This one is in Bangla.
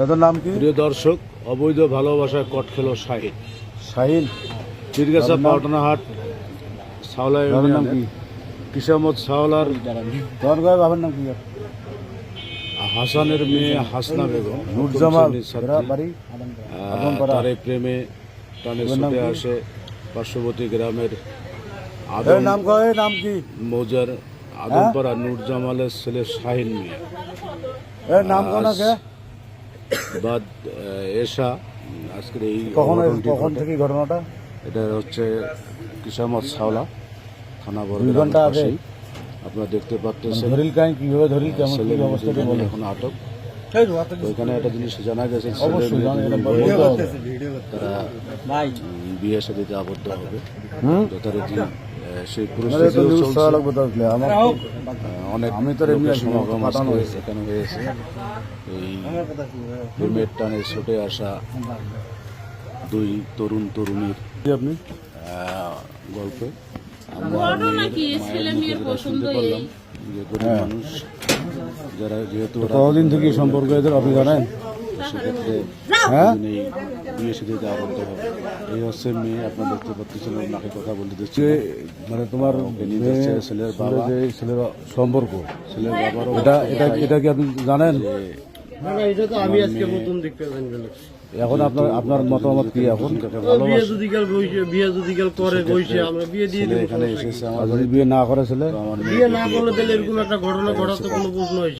তাদের নাম কি? প্রিয় দর্শক, অবৈধ ভালোবাসায় কট খেলো শাহিন। শাহিন পীরগাছা পাটনাহাট সাওলা বাবার নাম কি? কিসামত সাওলার তোমার গায়ে বাবার নাম কি? হাসানের মেয়ে হাসনা বেগম নুরজামাল ছাত্রী। বাড়ি তার এই প্রেমে টানে ছুটে আসে পার্শ্ববর্তী গ্রামের এর নাম কয় নাম কি? মৌজার আদমপাড়া নুরজামালের ছেলে শাহিন মিয়া। এর নাম কোনাকে? বাদ এশা আজকের এই কখন অঘটনটি কখন ঘটে। থেকে ঘটনাটা? এটা হচ্ছে কিসামত সাওলা থানা 2 বর্গের ঘন্টা আগে? পাশেই। আপনারা দেখতে পাচ্ছেন ধরিল কাই কিভাবে ধরিল কেমন কি ছেলের অবস্থাটা দুজনই বলো। এখন আটক। তো এখানে একটা জিনিস জানা গেছে, অবশ্যই জানি, এটা ছেলের বলতে হবে। তারা বিয়ে সাথে আবদ্ধ হবে যথারীতি। সেই আরে তো পরিস্থিতিও নিউজ চলছে। ছাড়া লাগবে তাহলে আমার অনেক আমি তো এমনি লোকের আছি, সমাগম পাঠানো আজকে হয়েছে। এখানে হয়েছে। এই প্রেমের টানে ছুটে আসা 2 তরুণ তরুণীর কি আপনি? গল্পে আমরা ঘটনা কি? মায়ের ছেলে মুখে মেয়ের যেটা পছন্দ শুনতে পারলাম যে গরিব মানুষ যারা যেহেতু ওরা কতদিন থেকে এই সম্পর্ক এদের আপনি জানেন? সেক্ষেত্রে হ্যাঁ দুজনেই বিয়ে সাথে আবদ্ধ হবে। এই হচ্ছে মেয়ে, আপনার দেখতে পাচ্ছেন ওনাকে কথা বলতে দিচ্ছে। যে মানে তোমার ওকে নিয়ে যাচ্ছে ছেলের বাবা। যে ছেলের সম্পর্ক ছেলের বাবারও এটা এটা এটা কি আপনি জানেন? এটা তো আমি আজকে প্রথম দেখতে জানলাম। এখন আপনার আপনার মতামত কি এখন? বিয়ে যদি কাল বইছে, বিয়ে যদি কাল করে বইছে, আমরা বিয়ে দিয়ে ছেলে দিব। এখানে এসেছে আমার আর যদি বিয়ে না করে ছেলে? আমার বিয়ে না করলে তাহলে এরকম একটা ঘটনা ঘটাতে কোনো প্রশ্ন হয়েছে?